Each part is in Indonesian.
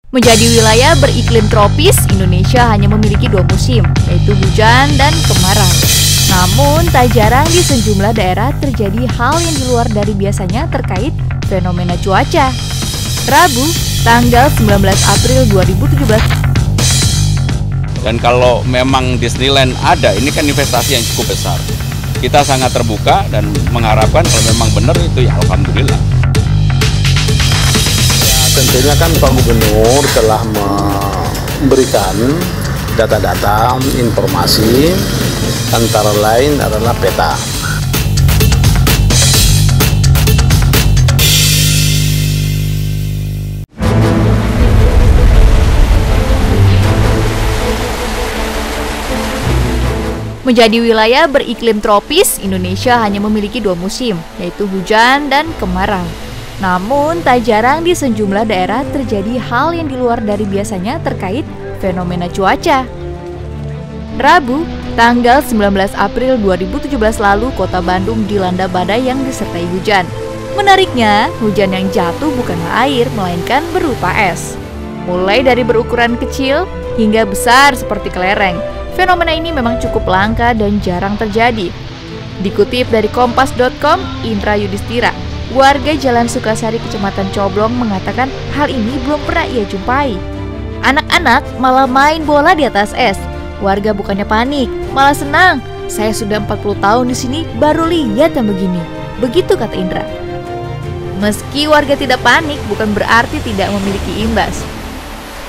Menjadi wilayah beriklim tropis, Indonesia hanya memiliki 2 musim, yaitu hujan dan kemarau. Namun, tak jarang di sejumlah daerah terjadi hal yang di luar dari biasanya terkait fenomena cuaca. Rabu, tanggal 19 April 2017. Dan kalau memang Disneyland ada, ini kan investasi yang cukup besar. Kita sangat terbuka dan mengharapkan kalau memang benar itu ya alhamdulillah. Tentunya kan Pak Gubernur telah memberikan data-data informasi, antara lain adalah peta. Menjadi wilayah beriklim tropis, Indonesia hanya memiliki 2 musim, yaitu hujan dan kemarau. Namun, tak jarang di sejumlah daerah terjadi hal yang di luar dari biasanya terkait fenomena cuaca. Rabu, tanggal 19 April 2017 lalu, kota Bandung dilanda badai yang disertai hujan. Menariknya, hujan yang jatuh bukanlah air, melainkan berupa es. Mulai dari berukuran kecil hingga besar seperti kelereng. Fenomena ini memang cukup langka dan jarang terjadi. Dikutip dari kompas.com, Indra Yudhistira, warga Jalan Sukasari, Kecamatan Coblong, mengatakan hal ini belum pernah ia jumpai. Anak-anak malah main bola di atas es. Warga bukannya panik, malah senang. Saya sudah 40 tahun di sini, baru lihat yang begini. Begitu kata Indra. Meski warga tidak panik, bukan berarti tidak memiliki imbas.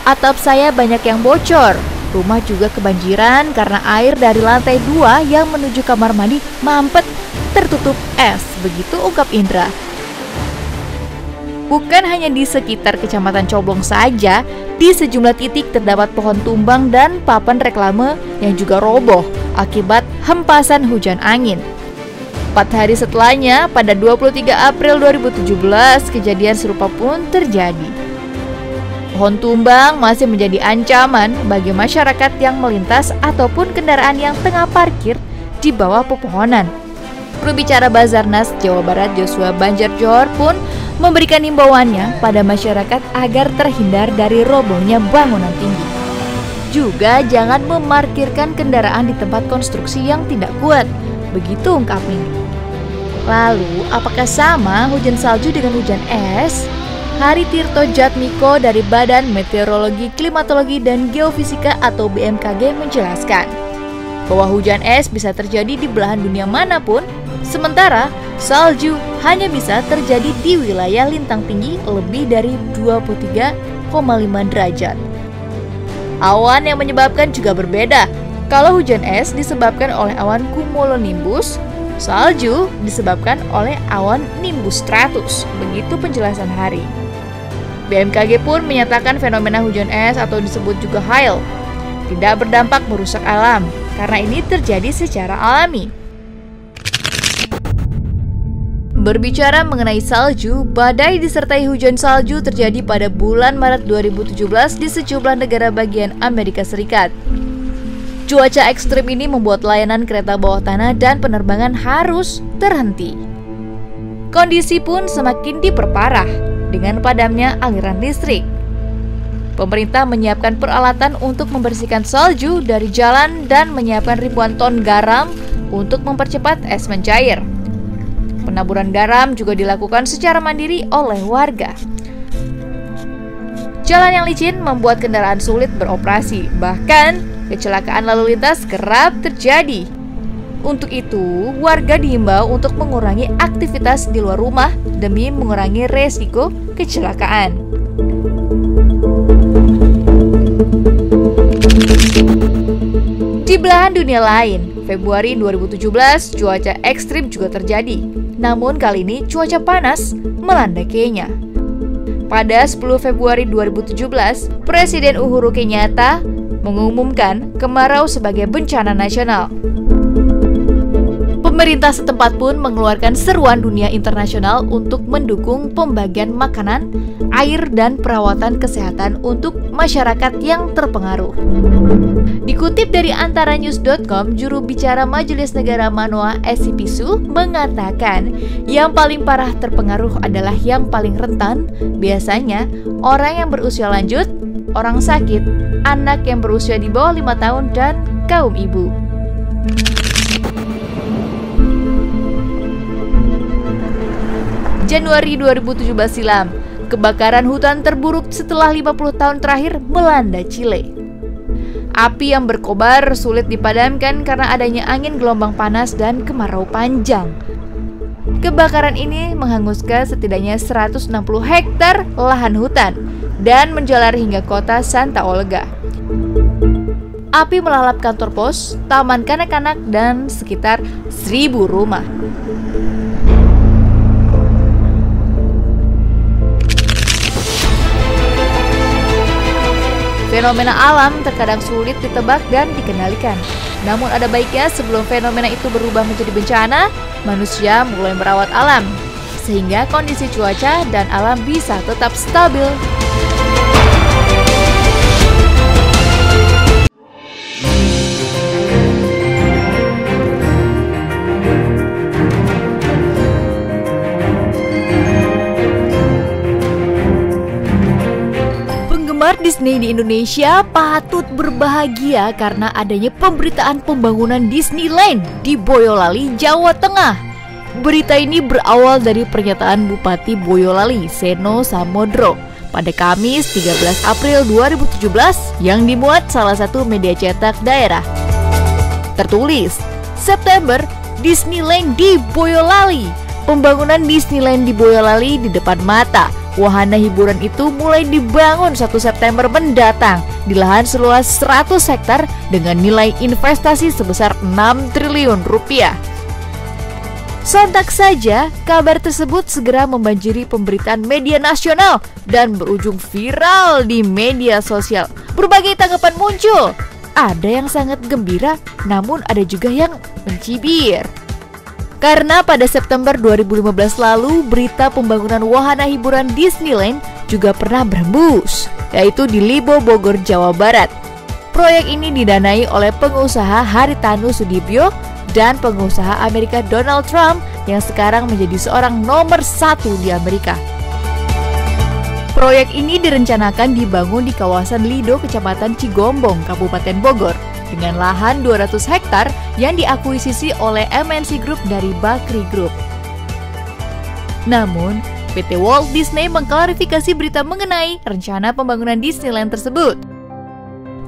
Atap saya banyak yang bocor. Rumah juga kebanjiran karena air dari lantai 2 yang menuju kamar mandi mampet tertutup es. Begitu ungkap Indra. Bukan hanya di sekitar Kecamatan Coblong saja, di sejumlah titik terdapat pohon tumbang dan papan reklame yang juga roboh akibat hempasan hujan angin. 4 hari setelahnya, pada 23 April 2017, kejadian serupa pun terjadi. Pohon tumbang masih menjadi ancaman bagi masyarakat yang melintas ataupun kendaraan yang tengah parkir di bawah pepohonan. Juru bicara Basarnas Jawa Barat Joshua Banjarjohor pun memberikan himbauannya pada masyarakat agar terhindar dari robohnya bangunan tinggi. Juga jangan memarkirkan kendaraan di tempat konstruksi yang tidak kuat. Begitu ungkapnya. Lalu, apakah sama hujan salju dengan hujan es? Hari Tirto Jatmiko dari Badan Meteorologi, Klimatologi, dan Geofisika atau BMKG menjelaskan bahwa hujan es bisa terjadi di belahan dunia manapun, sementara salju hanya bisa terjadi di wilayah lintang tinggi lebih dari 23,5 derajat. Awan yang menyebabkan juga berbeda. Kalau hujan es disebabkan oleh awan cumulonimbus, salju disebabkan oleh awan nimbus stratus. Begitu penjelasan Hari. BMKG pun menyatakan fenomena hujan es atau disebut juga hail tidak berdampak merusak alam karena ini terjadi secara alami. Berbicara mengenai salju, badai disertai hujan salju terjadi pada bulan Maret 2017 di sejumlah negara bagian Amerika Serikat. Cuaca ekstrim ini membuat layanan kereta bawah tanah dan penerbangan harus terhenti. Kondisi pun semakin diperparah dengan padamnya aliran listrik. Pemerintah menyiapkan peralatan untuk membersihkan salju dari jalan dan menyiapkan ribuan ton garam untuk mempercepat es mencair. Penaburan garam juga dilakukan secara mandiri oleh warga. Jalan yang licin membuat kendaraan sulit beroperasi, bahkan kecelakaan lalu lintas kerap terjadi. Untuk itu, warga diimbau untuk mengurangi aktivitas di luar rumah demi mengurangi resiko kecelakaan. Di belahan dunia lain, Februari 2017, cuaca ekstrim juga terjadi. Namun kali ini cuaca panas melanda Kenya. Pada 10 Februari 2017, Presiden Uhuru Kenyatta mengumumkan kemarau sebagai bencana nasional. Pemerintah setempat pun mengeluarkan seruan dunia internasional untuk mendukung pembagian makanan, air, dan perawatan kesehatan untuk masyarakat yang terpengaruh. Dikutip dari antaranews.com, juru bicara Majelis Negara Manoa Esipisu mengatakan yang paling parah terpengaruh adalah yang paling rentan, biasanya orang yang berusia lanjut, orang sakit, anak yang berusia di bawah 5 tahun, dan kaum ibu. Januari 2017 silam, kebakaran hutan terburuk setelah 50 tahun terakhir melanda Chile. Api yang berkobar sulit dipadamkan karena adanya angin gelombang panas dan kemarau panjang. Kebakaran ini menghanguskan setidaknya 160 hektar lahan hutan dan menjalar hingga kota Santa Olga. Api melalap kantor pos, taman kanak-kanak, dan sekitar 1.000 rumah. Fenomena alam terkadang sulit ditebak dan dikendalikan. Namun ada baiknya sebelum fenomena itu berubah menjadi bencana, manusia mulai merawat alam, sehingga kondisi cuaca dan alam bisa tetap stabil. Disney di Indonesia patut berbahagia karena adanya pemberitaan pembangunan Disneyland di Boyolali, Jawa Tengah. Berita ini berawal dari pernyataan Bupati Boyolali, Seno Samodro, pada Kamis 13 April 2017 yang dimuat salah satu media cetak daerah. Tertulis, September Disneyland di Boyolali. Pembangunan Disneyland di Boyolali di depan mata. Wahana hiburan itu mulai dibangun 1 September mendatang di lahan seluas 100 hektar dengan nilai investasi sebesar 6 triliun rupiah. Sontak saja, kabar tersebut segera membanjiri pemberitaan media nasional dan berujung viral di media sosial. Berbagai tanggapan muncul. Ada yang sangat gembira, namun ada juga yang mencibir. Karena pada September 2015 lalu, berita pembangunan wahana hiburan Disneyland juga pernah berembus, yaitu di Libo, Bogor, Jawa Barat. Proyek ini didanai oleh pengusaha Haritanu Sudibyo dan pengusaha Amerika Donald Trump yang sekarang menjadi seorang nomor 1 di Amerika. Proyek ini direncanakan dibangun di kawasan Lido, Kecamatan Cigombong, Kabupaten Bogor, dengan lahan 200 hektar yang diakuisisi oleh MNC Group dari Bakri Group. Namun, PT Walt Disney mengklarifikasi berita mengenai rencana pembangunan Disneyland tersebut.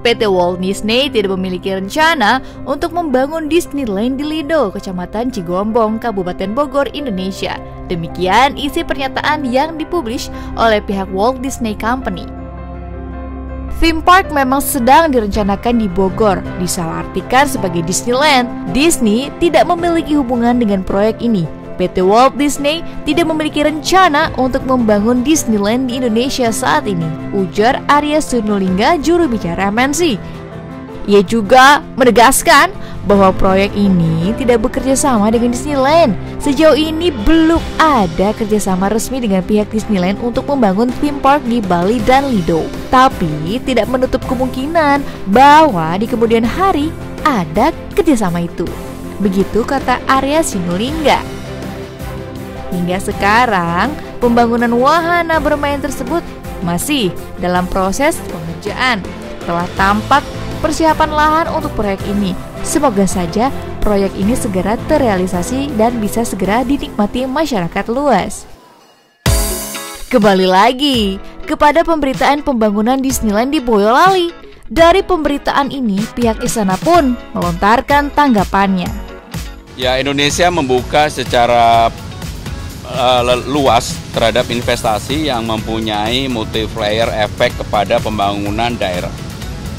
PT Walt Disney tidak memiliki rencana untuk membangun Disneyland di Lido, Kecamatan Cigombong, Kabupaten Bogor, Indonesia. Demikian isi pernyataan yang dipublish oleh pihak Walt Disney Company. Theme park memang sedang direncanakan di Bogor, disalahartikan sebagai Disneyland. Disney tidak memiliki hubungan dengan proyek ini. PT Walt Disney tidak memiliki rencana untuk membangun Disneyland di Indonesia saat ini, ujar Arya Sunulingga, juru bicara MNC. Ia juga menegaskan bahwa proyek ini tidak bekerja sama dengan Disneyland. Sejauh ini belum ada kerjasama resmi dengan pihak Disneyland untuk membangun theme park di Bali dan Lido. Tapi tidak menutup kemungkinan bahwa di kemudian hari ada kerjasama itu. Begitu kata Arya Sinulinga. Hingga sekarang, pembangunan wahana bermain tersebut masih dalam proses pengerjaan. Telah tampak persiapan lahan untuk proyek ini. Semoga saja proyek ini segera terrealisasi dan bisa segera dinikmati masyarakat luas. Kembali lagi kepada pemberitaan pembangunan Disneyland di Boyolali. Dari pemberitaan ini, pihak istana pun melontarkan tanggapannya. Ya, Indonesia membuka secara luas terhadap investasi yang mempunyai multiplier efek kepada pembangunan daerah.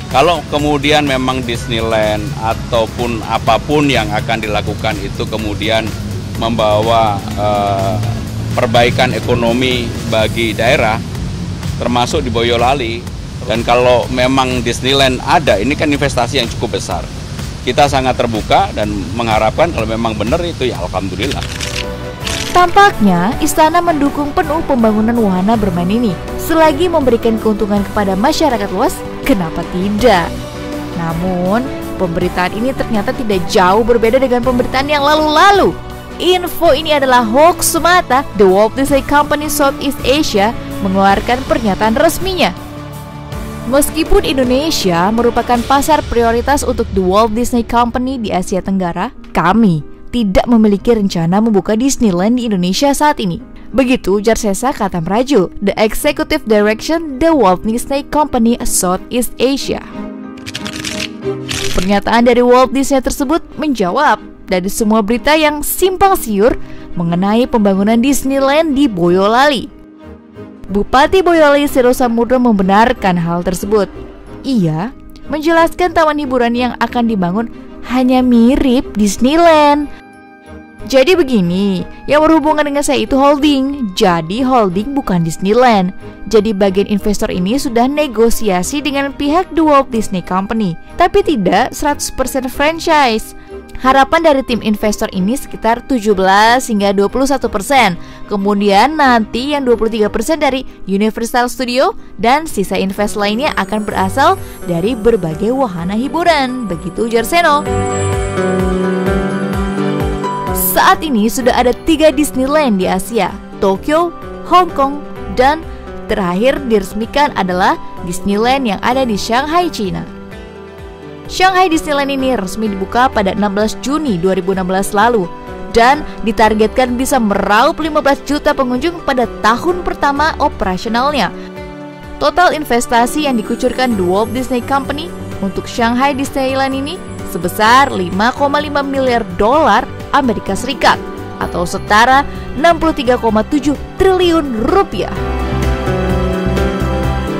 Kalau kemudian memang Disneyland ataupun apapun yang akan dilakukan itu kemudian membawa perbaikan ekonomi bagi daerah, termasuk di Boyolali, dan kalau memang Disneyland ada, ini kan investasi yang cukup besar. Kita sangat terbuka dan mengharapkan kalau memang benar itu ya alhamdulillah. Tampaknya istana mendukung penuh pembangunan wahana bermain ini. Selagi memberikan keuntungan kepada masyarakat luas, kenapa tidak? Namun, pemberitaan ini ternyata tidak jauh berbeda dengan pemberitaan yang lalu-lalu. Info ini adalah hoax semata. The Walt Disney Company Southeast Asia mengeluarkan pernyataan resminya. Meskipun Indonesia merupakan pasar prioritas untuk The Walt Disney Company di Asia Tenggara, kami tidak memiliki rencana membuka Disneyland di Indonesia saat ini. Begitu Jarsesa Katamraju, The Executive Direction The Walt Disney Company Southeast Asia. Pernyataan dari Walt Disney tersebut menjawab dari semua berita yang simpang siur mengenai pembangunan Disneyland di Boyolali. Bupati Boyolali Sero Samudro membenarkan hal tersebut. Ia menjelaskan taman hiburan yang akan dibangun hanya mirip Disneyland. Jadi begini, yang berhubungan dengan saya itu holding. Jadi holding bukan Disneyland. Jadi bagian investor ini sudah negosiasi dengan pihak The Walt Disney Company, tapi tidak 100% franchise. Harapan dari tim investor ini sekitar 17 hingga 21%. Kemudian nanti yang 23% dari Universal Studio dan sisa invest lainnya akan berasal dari berbagai wahana hiburan. Begitu Jarseno. Saat ini sudah ada 3 Disneyland di Asia, Tokyo, Hong Kong, dan terakhir diresmikan adalah Disneyland yang ada di Shanghai, China. Shanghai Disneyland ini resmi dibuka pada 16 Juni 2016 lalu dan ditargetkan bisa meraup 15 juta pengunjung pada tahun pertama operasionalnya. Total investasi yang dikucurkan The Walt Disney Company untuk Shanghai Disneyland ini sebesar 5,5 miliar dolar Amerika Serikat atau setara 63,7 triliun rupiah.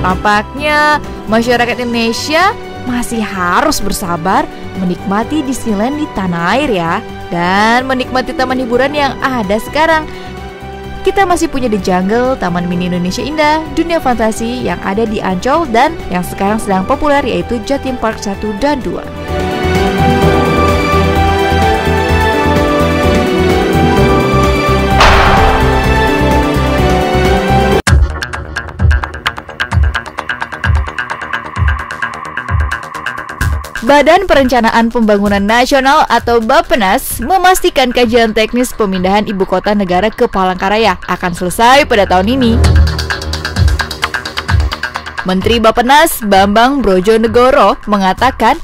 Tampaknya masyarakat Indonesia masih harus bersabar menikmati Disneyland di tanah air ya, dan menikmati taman hiburan yang ada sekarang. Kita masih punya The Jungle, Taman Mini Indonesia Indah, Dunia Fantasi yang ada di Ancol dan yang sekarang sedang populer yaitu Jatim Park 1 dan 2. Badan Perencanaan Pembangunan Nasional atau Bappenas memastikan kajian teknis pemindahan ibu kota negara ke Palangkaraya akan selesai pada tahun ini. Menteri Bappenas Bambang Brojonegoro mengatakan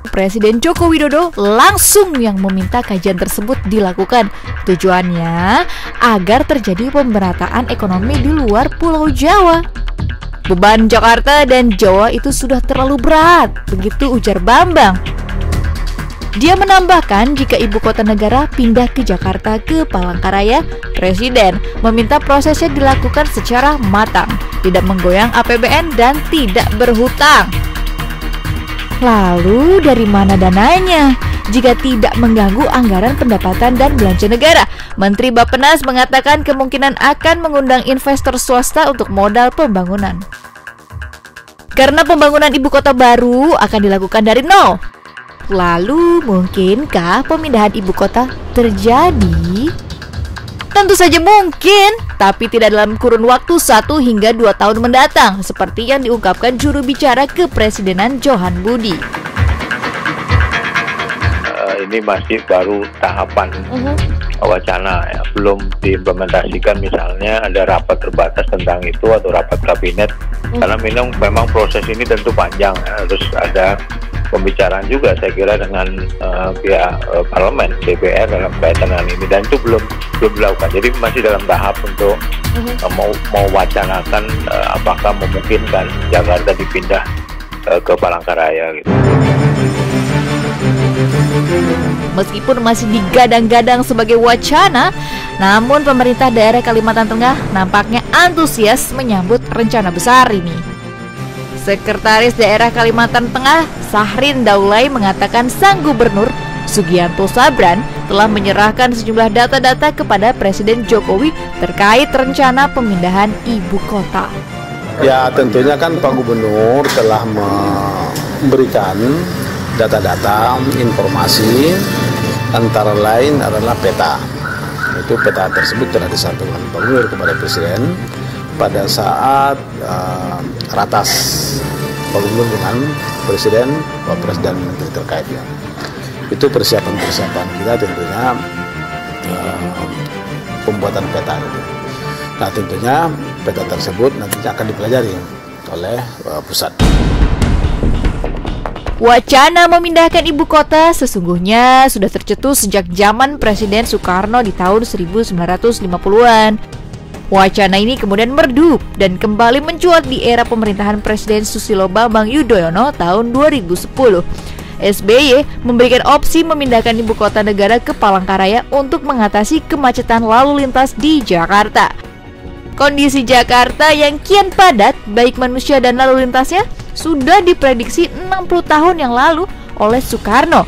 Presiden Joko Widodo langsung yang meminta kajian tersebut dilakukan. Tujuannya agar terjadi pemerataan ekonomi di luar Pulau Jawa. Beban Jakarta dan Jawa itu sudah terlalu berat, begitu ujar Bambang. Dia menambahkan jika ibu kota negara pindah ke Jakarta ke Palangkaraya, Presiden meminta prosesnya dilakukan secara matang, tidak menggoyang APBN dan tidak berhutang. Lalu dari mana dananya? Jika tidak mengganggu anggaran pendapatan dan belanja negara, Menteri Bappenas mengatakan kemungkinan akan mengundang investor swasta untuk modal pembangunan. Karena pembangunan ibu kota baru akan dilakukan dari nol. Lalu mungkinkah pemindahan ibu kota terjadi? Tentu saja mungkin, tapi tidak dalam kurun waktu 1 hingga 2 tahun mendatang, seperti yang diungkapkan juru bicara Kepresidenan Johan Budi. Ini masih baru tahapan wacana ya, belum diimplementasikan. Misalnya ada rapat terbatas tentang itu atau rapat kabinet, karena memang proses ini tentu panjang ya. Terus ada pembicaraan juga saya kira dengan pihak parlemen DPR dalam kaitan dengan ini, dan itu belum dilakukan. Jadi masih dalam tahap untuk mau wacanakan apakah memungkinkan Jakarta dipindah ke Palangkaraya gitu. Meskipun masih digadang-gadang sebagai wacana, namun pemerintah daerah Kalimantan Tengah nampaknya antusias menyambut rencana besar ini. Sekretaris Daerah Kalimantan Tengah, Sahrin Daulay, mengatakan sang gubernur Sugianto Sabran telah menyerahkan sejumlah data-data kepada Presiden Jokowi terkait rencana pemindahan ibu kota. Ya tentunya kan Pak Gubernur telah memberikan data-data informasi, antara lain adalah peta. Itu peta tersebut telah disampaikan Pak Gubernur kepada Presiden pada saat ratas Pak Gubernur dengan Presiden, Wapres dan Menteri terkait ya. Itu persiapan kita tentunya pembuatan peta itu. Nah tentunya peta tersebut nantinya akan dipelajari oleh pusat. Wacana memindahkan ibu kota sesungguhnya sudah tercetus sejak zaman Presiden Soekarno di tahun 1950-an. Wacana ini kemudian meredup dan kembali mencuat di era pemerintahan Presiden Susilo Bambang Yudhoyono tahun 2010. SBY memberikan opsi memindahkan ibu kota negara ke Palangkaraya untuk mengatasi kemacetan lalu lintas di Jakarta. Kondisi Jakarta yang kian padat baik manusia dan lalu lintasnya sudah diprediksi 60 tahun yang lalu oleh Soekarno.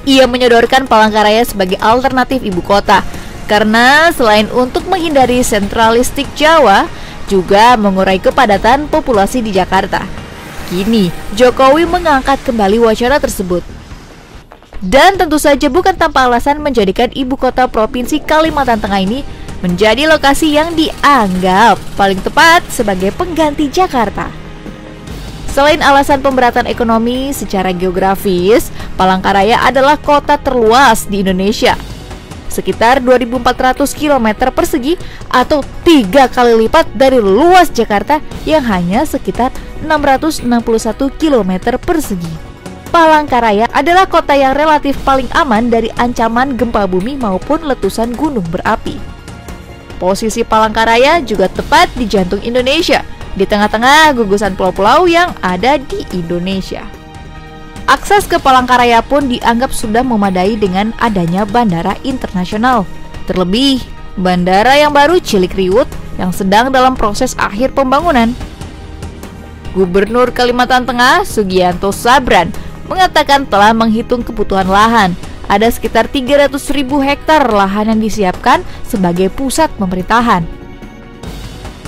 Ia menyodorkan Palangkaraya sebagai alternatif ibu kota karena selain untuk menghindari sentralistik Jawa, juga mengurai kepadatan populasi di Jakarta. Kini, Jokowi mengangkat kembali wacana tersebut. Dan tentu saja bukan tanpa alasan menjadikan ibu kota Provinsi Kalimantan Tengah ini menjadi lokasi yang dianggap paling tepat sebagai pengganti Jakarta. Selain alasan pemberatan ekonomi, secara geografis, Palangkaraya adalah kota terluas di Indonesia. Sekitar 2.400 km persegi atau 3 kali lipat dari luas Jakarta yang hanya sekitar 661 km persegi. Palangkaraya adalah kota yang relatif paling aman dari ancaman gempa bumi maupun letusan gunung berapi. Posisi Palangkaraya juga tepat di jantung Indonesia, di tengah-tengah gugusan pulau-pulau yang ada di Indonesia. Akses ke Palangkaraya pun dianggap sudah memadai dengan adanya bandara internasional. Terlebih, bandara yang baru Cilikriwut yang sedang dalam proses akhir pembangunan. Gubernur Kalimantan Tengah, Sugianto Sabran, mengatakan telah menghitung kebutuhan lahan. Ada sekitar 300.000 hektar lahan yang disiapkan sebagai pusat pemerintahan.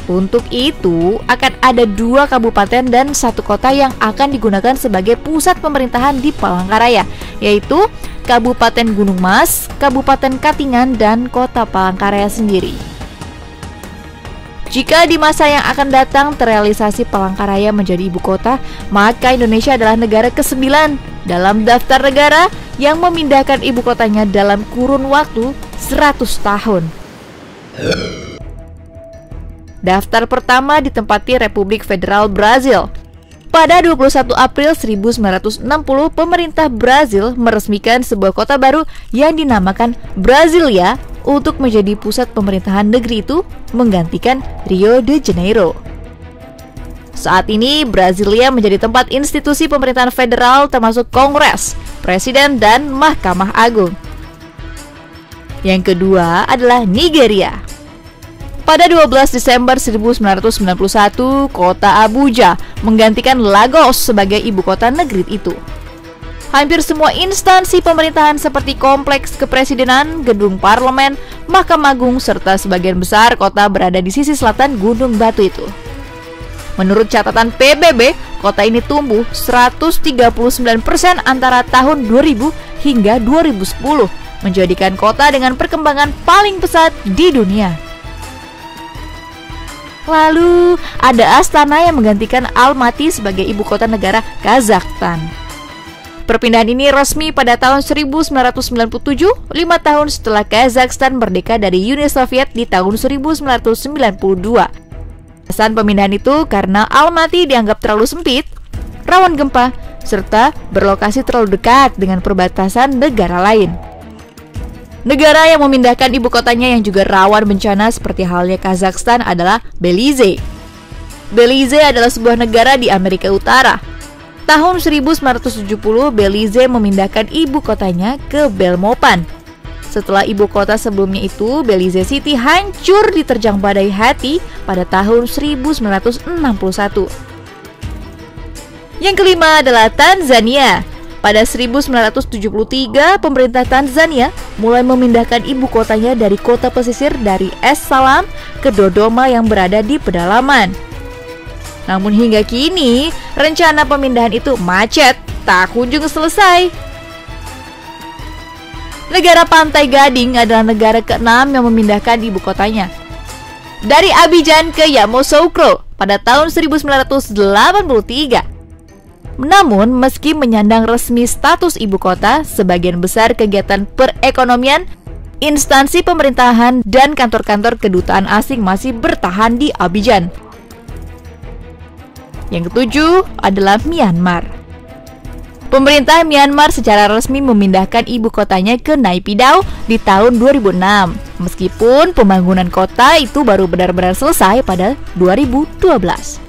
Untuk itu, akan ada 2 kabupaten dan 1 kota yang akan digunakan sebagai pusat pemerintahan di Palangkaraya, yaitu Kabupaten Gunung Mas, Kabupaten Katingan, dan Kota Palangkaraya sendiri. Jika di masa yang akan datang terrealisasi Palangkaraya menjadi ibu kota, maka Indonesia adalah negara ke-9 dalam daftar negara yang memindahkan ibu kotanya dalam kurun waktu 100 tahun. Daftar pertama ditempati Republik Federal Brazil. Pada 21 April 1960, pemerintah Brazil meresmikan sebuah kota baru yang dinamakan Brasilia untuk menjadi pusat pemerintahan negeri itu, menggantikan Rio de Janeiro. Saat ini, Brasilia menjadi tempat institusi pemerintahan federal termasuk Kongres, Presiden, dan Mahkamah Agung. Yang kedua adalah Nigeria. Pada 12 Desember 1991, kota Abuja menggantikan Lagos sebagai ibu kota negeri itu. Hampir semua instansi pemerintahan seperti kompleks kepresidenan, gedung parlemen, Mahkamah Agung, serta sebagian besar kota berada di sisi selatan Gunung Batu itu. Menurut catatan PBB, kota ini tumbuh 139% antara tahun 2000 hingga 2010, menjadikan kota dengan perkembangan paling pesat di dunia. Lalu, ada Astana yang menggantikan Almaty sebagai ibu kota negara Kazakhstan. Perpindahan ini resmi pada tahun 1997, 5 tahun setelah Kazakhstan merdeka dari Uni Soviet di tahun 1992. Alasan pemindahan itu karena Almaty dianggap terlalu sempit, rawan gempa, serta berlokasi terlalu dekat dengan perbatasan negara lain. Negara yang memindahkan ibu kotanya yang juga rawan bencana seperti halnya Kazakhstan adalah Belize. Belize adalah sebuah negara di Amerika Utara. Tahun 1970, Belize memindahkan ibu kotanya ke Belmopan. Setelah ibu kota sebelumnya itu, Belize City hancur diterjang badai Hati pada tahun 1961. Yang kelima adalah Tanzania. Pada 1973, pemerintah Tanzania mulai memindahkan ibu kotanya dari kota pesisir dari Es Salam ke Dodoma yang berada di pedalaman. Namun hingga kini, rencana pemindahan itu macet, tak kunjung selesai. Negara Pantai Gading adalah negara ke-6 yang memindahkan ibu kotanya. Dari Abidjan ke Yamoussoukro pada tahun 1983. Namun, meski menyandang resmi status ibu kota, sebagian besar kegiatan perekonomian, instansi pemerintahan, dan kantor-kantor kedutaan asing masih bertahan di Abidjan. Yang ketujuh adalah Myanmar. Pemerintah Myanmar secara resmi memindahkan ibu kotanya ke Naypyidaw di tahun 2006. Meskipun pembangunan kota itu baru benar-benar selesai pada 2012.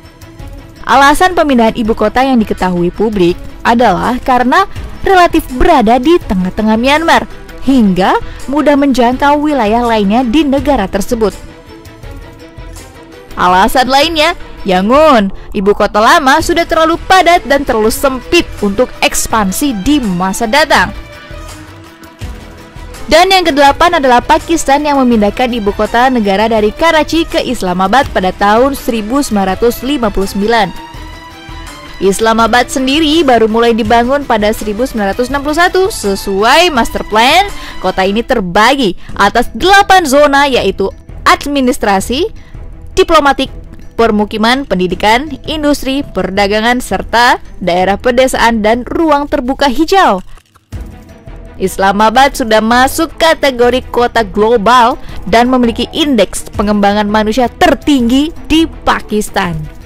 Alasan pemindahan ibu kota yang diketahui publik adalah karena relatif berada di tengah-tengah Myanmar hingga mudah menjangkau wilayah lainnya di negara tersebut. Alasan lainnya, Yangon, ibu kota lama sudah terlalu padat dan terlalu sempit untuk ekspansi di masa datang. Dan yang kedelapan adalah Pakistan yang memindahkan ibu kota negara dari Karachi ke Islamabad pada tahun 1959. Islamabad sendiri baru mulai dibangun pada 1961 sesuai master plan. Kota ini terbagi atas 8 zona yaitu administrasi, diplomatik, permukiman, pendidikan, industri, perdagangan, serta daerah pedesaan dan ruang terbuka hijau. Islamabad sudah masuk kategori kota global dan memiliki indeks pengembangan manusia tertinggi di Pakistan.